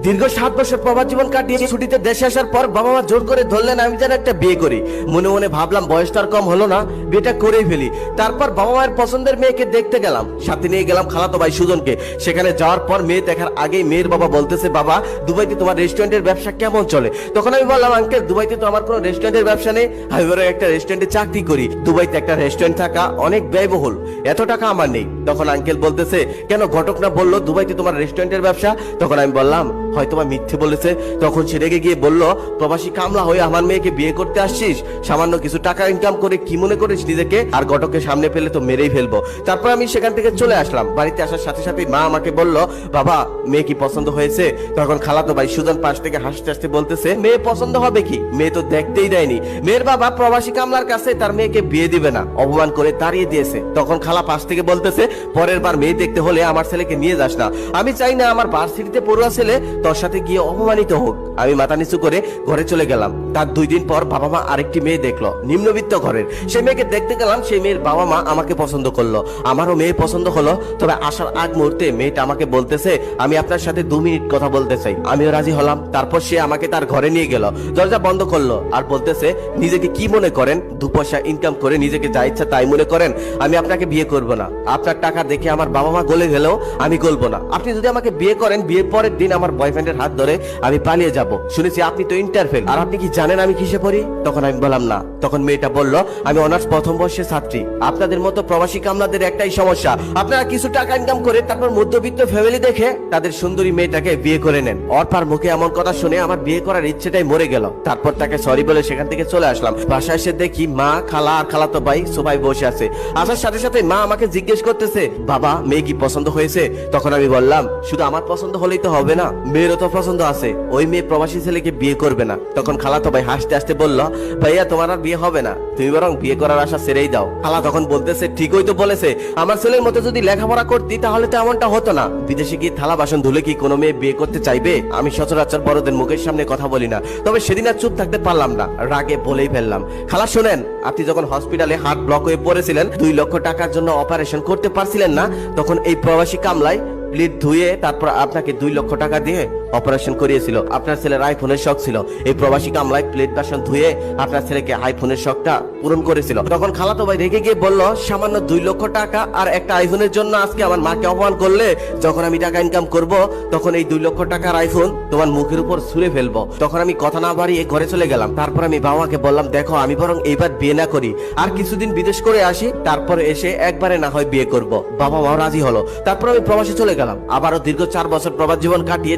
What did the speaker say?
দীর্ঘ 7 বছর প্রবাস জীবন কাটিয়ে ছুটিতে দেশে আসার পর বাবা মা জোর করে ধরলেন আমি যেন একটা বিয়ে করি। মনে মনে ভাবলাম বয়সটা আর কম হলো না, বিয়েটা করেই ফেলি। তারপর বাবা মায়ের পছন্দের মেয়েকে দেখতে গেলাম, সাথে নিয়ে গেলাম খালাতো ভাই সুজনকে। সেখানে যাওয়ার পর মেয়ে দেখার আগেই মেয়ের বাবা বলতেছে, বাবা দুবাইতে তোমার রেস্টুরেন্টের ব্যবসা কেমন চলে? তখন আমি বললাম, আঙ্কেল দুবাইতে তো আমার কোনো রেস্টুরেন্টের ব্যবসা নেই, আমি বরং একটা রেস্টুরেন্টে চাকরি করি। দুবাইতে একটা রেস্টুরেন্ট থাকা অনেক ব্যয়বহুল, এত টাকা আমার নেই। তখন আঙ্কেল বলতেছে, কেন ঘটক না বললো দুবাইতে তোমার রেস্টুরেন্টের ব্যবসা? তখন আমি বললাম, হয়তো বা মিথ্যে বলেছে। তখন সে রেগে গিয়ে বলল, প্রবাসী কামলা হয়ে আমার মেয়েকে বিয়ে করতে আসছিস? সামান্য কিছু টাকা ইনকাম করে কি মনে করিস নিজেকে? আর ঘটকের সামনে পেলে তো মেরেই ফেলবো। তারপর আমি সেখান থেকে চলে আসলাম। বাড়িতে আসার সাথে সাথে মা আমাকে বলল, বাবা মেয়ে কি পছন্দ হয়েছে? তখন খালাতো ভাই সুজন পাশ থেকে হাসতে হাসতে বলতেছে, মেয়ে পছন্দ হবে কি, মেয়ে তো দেখতেই দেয়নি। মেয়ের বাবা প্রবাসী কামলার কাছে তার মেয়েকে বিয়ে দিবে না, অপমান করে তাড়িয়ে দিয়েছে। তখন খালা পাশ থেকে বলতেছে, পরের বার মেয়ে দেখতে হলে আমার ছেলেকে নিয়ে যাস না। আমি চাই না আমার ভার্সিটিতে পড়ুয়া ছেলে তোর সাথে গিয়ে অপমানিত হোক। আমি মাথা নিচু করে ঘরে চলে গেলাম। তার 2 দিন পর বাবা মা আরেকটি মেয়ে দেখলো, নিম্নবিত্ত ঘরের। সেই মেয়েকে দেখতে গেলাম, সেই মেয়ের বাবা মা আমাকে পছন্দ করলো, আমারও মেয়ে পছন্দ হলো। তবে আসার আগ মুহূর্তে মেয়েটা আমাকে বলতেছে, আমি আপনার সাথে 2 মিনিট কথা বলতে চাই। আমিও রাজি হলাম। তারপর সে আমাকে তার ঘরে নিয়ে গেল, দরজা বন্ধ করলো আর বলতেছে, নিজেকে কি মনে করেন? 2 পয়সা ইনকাম করে নিজেকে যা ইচ্ছা তাই মনে করেন? আমি আপনাকে বিয়ে করব না। আপনার টাকা দেখে আমার বাবা মা গলে গেলেও আমি গলবো না। আপনি যদি আমাকে বিয়ে করেন, বিয়ের পরের দিন আমার বয়ফ্রেন্ডের হাত ধরে আমি পালিয়ে যাব। শুনেছি আপনি তো ইন্টারফেল, আর আপনি কি জানেন আমি কিসে পড়ি? তখন আমি বললাম না। তখন মেয়েটা বলল, আমি অনার্স প্রথম বর্ষের ছাত্রী। আপনাদের মতো প্রবাসী কামলাদের একটাই সমস্যা, আপনারা কিছু টাকা ইনকাম করে তারপর মধ্যবিত্ত ফ্যামিলি দেখে তাদের সুন্দরী মেয়েটাকে বিয়ে করে নেন। অর্পার মুখে এমন কথা শুনে আমার বিয়ে করার ইচ্ছেটাই মরে গেল। তারপর তাকে সরি বলে সেখান থেকে চলে আসলাম। বাসায় এসে দেখি মা, খালা আর খালাতো ভাই সবাই বসে আছে। আসার সাথে সাথে মা আমাকে জিজ্ঞেস করতেছে, বাবা মেয়ে কি পছন্দ হয়েছে? তখন আমি বললাম, শুধু আমার পছন্দ হলেই তো হবে না, মেয়েরও তো পছন্দ আছে। ওই মেয়ে প্রবাসী ছেলেকে বিয়ে করবে না। তখন খালাতো ভাই হাসতে হাসতে বলল, ভাইয়া তোমার আর বিয়ে হবে না, তুমি বরং বিয়ে করার আশা ছেড়েই দাও। খালা তখন বলতেছে, ঠিকই তো বলেছে, আমার ছেলের মতো যদি লেখাপড়া করতি তাহলে তো এমনটা হতো না। বিদেশে গিয়ে থালা বাসন ধুলে কি কোনো মেয়ে বিয়ে করতে চাইবে? আমি সচরাচর বড়দের মুখের সামনে কথা বলি না, তবে সেদিন আর চুপ থাকতে পারলাম না, রাগে বলেই ফেললাম, খালা শোনেন, আপনি যখন হসপিটালে হার্ট ব্লক হয়ে পড়েছিলেন, 2 লক্ষ টাকার জন্য অপারেশন করতে পারছিলেন না, তখন এই প্রবাসী কামলায় প্লেট ধুয়ে তারপর আপনাকে 2 লক্ষ টাকা দিয়ে অপারেশন করিয়েছিল। আপনার ছেলের আইফোনের শখ ছিল, এই প্রবাসী কামলায় প্লেট বাসন ধুয়ে আপনার ছেলেকে আইফোনের শখটা পূরণ করেছিল। তখন খালাতো ভাই রেগে গিয়ে বলল, সামান্য 2 লক্ষ টাকা আর একটা আইফোনের জন্য আজকে আমার মাকে অপমান করলে? যখন আমি টাকা ইনকাম করব তখন এই 2 লক্ষ টাকার আইফোন তোমার মুখের উপর ছুঁড়ে ফেলবো। তখন আমি কথা না বাড়িয়ে ঘরে চলে গেলাম। তারপর আমি বাবাকে বললাম, দেখো আমি বরং এইবার বিয়ে না করি, আর কিছুদিন বিদেশ করে আসি, তারপর এসে একবারে না হয় বিয়ে করব। বাবা মাও রাজি হলো। তারপর আমি প্রবাসে চলে গেলাম। আবারও দীর্ঘ 4 বছর প্রবাস জীবন কাটিয়ে